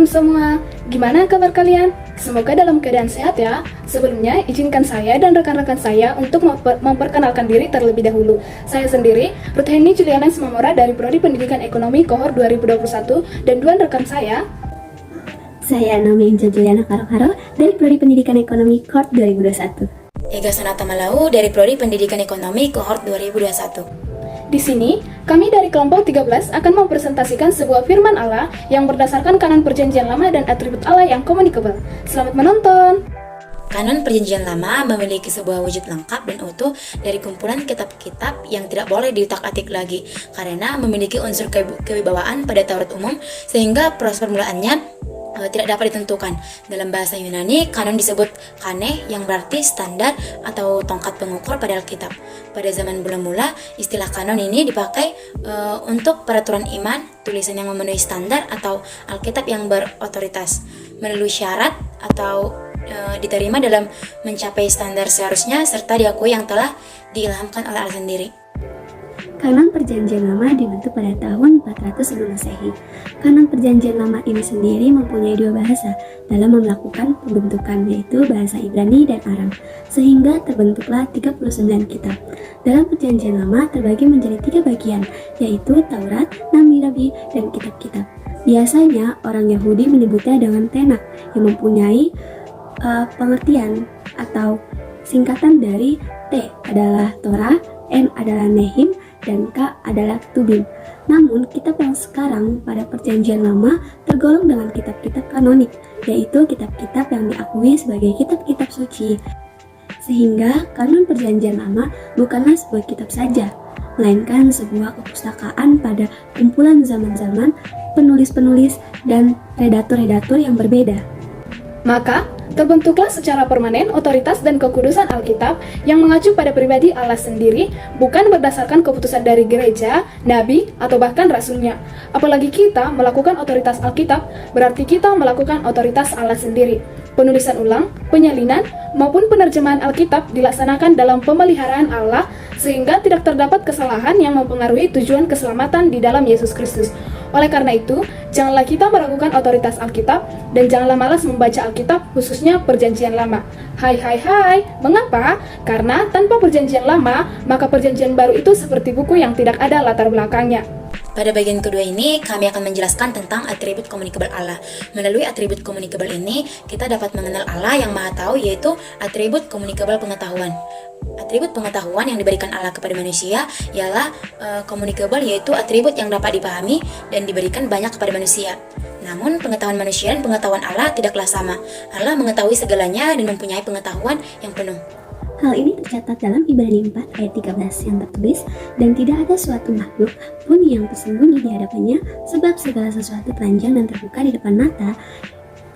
semua, gimana kabar kalian? Semoga dalam keadaan sehat ya. Sebelumnya, izinkan saya dan rekan-rekan saya untuk memperkenalkan diri terlebih dahulu. Saya sendiri, Ruth Henny Juliana Smamora dari Prodi Pendidikan Ekonomi Kohort 2021 dan dua rekan saya. Saya Naomi Inja Juliana Karo-Karo dari Prodi Pendidikan Ekonomi Kohort 2021. Ega Sonata Malau dari Prodi Pendidikan Ekonomi Kohort 2021. Di sini, kami dari kelompok 13 akan mempresentasikan sebuah firman Allah yang berdasarkan kanon perjanjian lama dan atribut Allah yang communicable. Selamat menonton! Kanon Perjanjian Lama memiliki sebuah wujud lengkap dan utuh dari kumpulan kitab-kitab yang tidak boleh diutak-atik lagi karena memiliki unsur kewibawaan pada Taurat umum sehingga proses permulaannya tidak dapat ditentukan. Dalam bahasa Yunani, kanon disebut kane yang berarti standar atau tongkat pengukur pada Alkitab. Pada zaman mula-mula, istilah kanon ini dipakai untuk peraturan iman, tulisan yang memenuhi standar atau Alkitab yang berotoritas, melalui syarat atau diterima dalam mencapai standar seharusnya serta diakui yang telah diilhamkan oleh Allah sendiri. Kanon Perjanjian Lama dibentuk pada tahun 400 sebelum Masehi. Kanon Perjanjian Lama ini sendiri mempunyai dua bahasa dalam melakukan pembentukan, yaitu bahasa Ibrani dan Aram, sehingga terbentuklah 39 kitab. Dalam Perjanjian Lama terbagi menjadi 3 bagian, yaitu Taurat, Nabi-Nabi, dan kitab-kitab. Biasanya orang Yahudi menyebutnya dengan Tenak yang mempunyai pengertian atau singkatan dari T adalah Torah, N adalah Nehim, dan K adalah Ketubim. Namun, kitab yang sekarang pada Perjanjian Lama tergolong dengan kitab-kitab kanonik, yaitu kitab-kitab yang diakui sebagai kitab-kitab suci. Sehingga kanon Perjanjian Lama bukanlah sebuah kitab saja, melainkan sebuah kepustakaan pada kumpulan zaman-zaman, penulis-penulis, dan redatur-redatur yang berbeda. Maka, terbentuklah secara permanen otoritas dan kekudusan Alkitab yang mengacu pada pribadi Allah sendiri, bukan berdasarkan keputusan dari gereja, nabi, atau bahkan rasulnya. Apalagi kita melakukan otoritas Alkitab, berarti kita melakukan otoritas Allah sendiri. Penulisan ulang, penyalinan, maupun penerjemahan Alkitab dilaksanakan dalam pemeliharaan Allah sehingga tidak terdapat kesalahan yang mempengaruhi tujuan keselamatan di dalam Yesus Kristus. Oleh karena itu, janganlah kita meragukan otoritas Alkitab dan janganlah malas membaca Alkitab, khususnya Perjanjian Lama. Hai, mengapa? Karena tanpa Perjanjian Lama, maka Perjanjian Baru itu seperti buku yang tidak ada latar belakangnya. Pada bagian kedua ini, kami akan menjelaskan tentang atribut communicable Allah. Melalui atribut communicable ini, kita dapat mengenal Allah yang Maha Tahu, yaitu atribut communicable pengetahuan. Atribut pengetahuan yang diberikan Allah kepada manusia ialah communicable, yaitu atribut yang dapat dipahami dan diberikan banyak kepada manusia. Namun, pengetahuan manusia dan pengetahuan Allah tidaklah sama. Allah mengetahui segalanya dan mempunyai pengetahuan yang penuh. Hal ini tercatat dalam Ibrani 4 ayat 13 yang tertulis, dan tidak ada suatu makhluk pun yang tersembunyi di hadapannya, sebab segala sesuatu telanjang dan terbuka di depan mata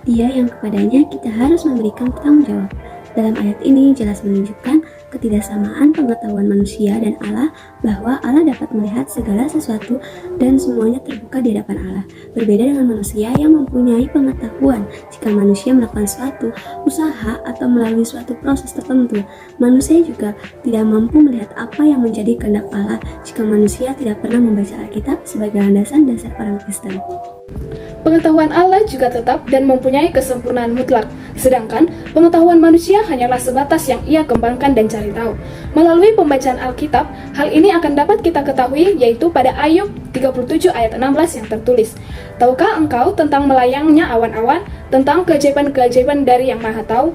Dia yang kepadanya kita harus memberikan tanggung jawab. Dalam ayat ini jelas menunjukkan ketidaksamaan pengetahuan manusia dan Allah, bahwa Allah dapat melihat segala sesuatu dan semuanya terbuka di hadapan Allah. Berbeda dengan manusia yang mempunyai pengetahuan jika manusia melakukan suatu usaha atau melalui suatu proses tertentu. Manusia juga tidak mampu melihat apa yang menjadi kehendak Allah jika manusia tidak pernah membaca Alkitab sebagai landasan dasar orang Kristen. Pengetahuan Allah juga tetap dan mempunyai kesempurnaan mutlak, sedangkan pengetahuan manusia hanyalah sebatas yang ia kembangkan dan cari tahu. Melalui pembacaan Alkitab, hal ini akan dapat kita ketahui, yaitu pada Ayub 37 ayat 16 yang tertulis, "Tahukah engkau tentang melayangnya awan-awan, tentang keajaiban-keajaiban dari Yang Maha Tahu?"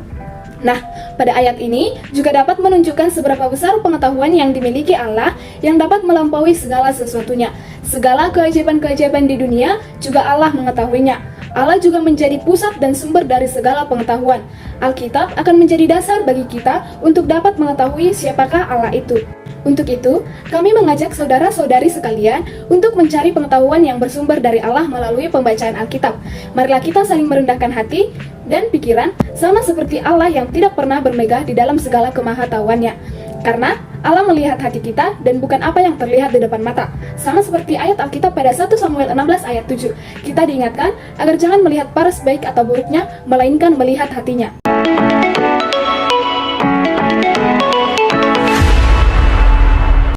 Nah, pada ayat ini juga dapat menunjukkan seberapa besar pengetahuan yang dimiliki Allah yang dapat melampaui segala sesuatunya. Segala keajaiban-keajaiban di dunia juga Allah mengetahuinya. Allah juga menjadi pusat dan sumber dari segala pengetahuan. Alkitab akan menjadi dasar bagi kita untuk dapat mengetahui siapakah Allah itu. Untuk itu, kami mengajak saudara-saudari sekalian untuk mencari pengetahuan yang bersumber dari Allah melalui pembacaan Alkitab. Marilah kita saling merendahkan hati dan pikiran sama seperti Allah yang tidak pernah bermegah di dalam segala kemahatauannya. Karena Allah melihat hati kita dan bukan apa yang terlihat di depan mata. Sama seperti ayat Alkitab pada 1 Samuel 16 ayat 7. Kita diingatkan agar jangan melihat paras baik atau buruknya, melainkan melihat hatinya.